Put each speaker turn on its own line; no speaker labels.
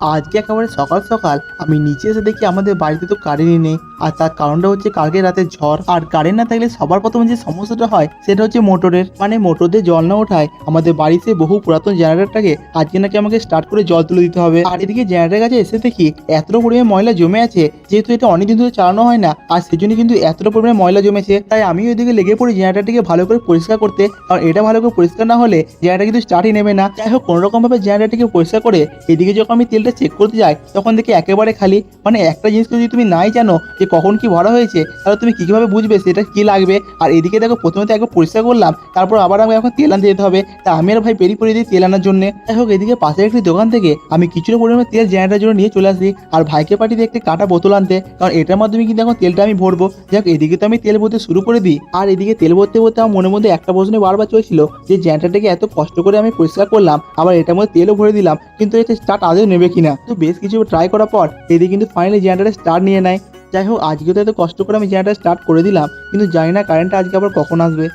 আজকে একেবারে সকাল সকাল আমি নিচে এসে দেখি আমাদের বাড়িতে তো কারেন্টই নেই। আর তার কারণটা হচ্ছে কালকে রাতে ঝড়। আর কারেন্ট না থাকলে সবার প্রথমে যে সমস্যাটা হয় সেটা হচ্ছে মোটরের, মানে মোটর দিয়ে জল না ওঠায় আমাদের বাড়িতে বহু পুরাতন জেনারেটরটাকে আজকে নাকি আমাকে স্টার্ট করে জল তুলে দিতে হবে। আর এদিকে জেনারেটরের কাছে এসে দেখি এতটা পরিমাণে ময়লা জমে আছে, যেহেতু এটা অনেকদিন ধরে চালানো হয় না, আর সেজন্য কিন্তু এতটা পরিমাণে ময়লা জমেছে। তাই আমি ওইদিকে লেগে পড়ি জেনারেটরটিকে ভালো করে পরিষ্কার করতে, কারণ এটা ভালো করে পরিষ্কার না হলে জেনারেটর কিন্তু স্টার্টই নেবে না। যাই হোক, কোনো রকম ভাবে জেনারেটরটিকে পরিষ্কার করে এদিকে যখন আমি তেলটা চেক করতে যাই তখন দেখি একেবারে খালি। মানে একটা জিনিস যদি তুমি নাই জানো যে কখন কি ভরা হয়েছে, তাহলে তুমি কিভাবে বুঝবে সেটা কি লাগবে। আর এদিকে দেখো, প্রথমে তো একবার পরিষ্কার করলাম, তারপর আবার আমি এখন তেল আনতে যেতে হবে। তা আমি আর ভাই বেরিয়ে পড়ে দিই তেল আনার জন্য। যাই হোক, এদিকে পাশের একটি দোকান থেকে আমি কিছুটা পরিমাণে তেল জেনারেটার জন্য নিয়ে চলে আসি, আর ভাইকে পাঠিয়ে দিই একটি কাটা বোতল আনতে, কারণ এটার মাধ্যমে কিন্তু এখন তেলটা আমি ভরবো। যাক, এদিকে তো আমি তেল ভরতে শুরু করে দিই। আর এদিকে তেল ভরতে ভরতে আমার মনের মধ্যে একটা প্রশ্ন বারবার চলছিল যে জেনারেটারটাকে এত কষ্ট করে আমি পরিষ্কার করলাম, আবার এটার মধ্যে তেলও ভরে দিলাম, কিন্তু এটা স্টার্ট আদৌ নেবে কিনা। তো বেশ কিছু ট্রাই করার পর এদিকে কিন্তু ফাইনালি জেনারেটার স্টার্ট নিয়ে নেয়। যাই হোক, আজকে তো এত কষ্ট করে আমি জেনারেটার স্টার্ট করে দিলাম, কিন্তু জানি না কারেন্টটা আজকে আবার কখন আসবে।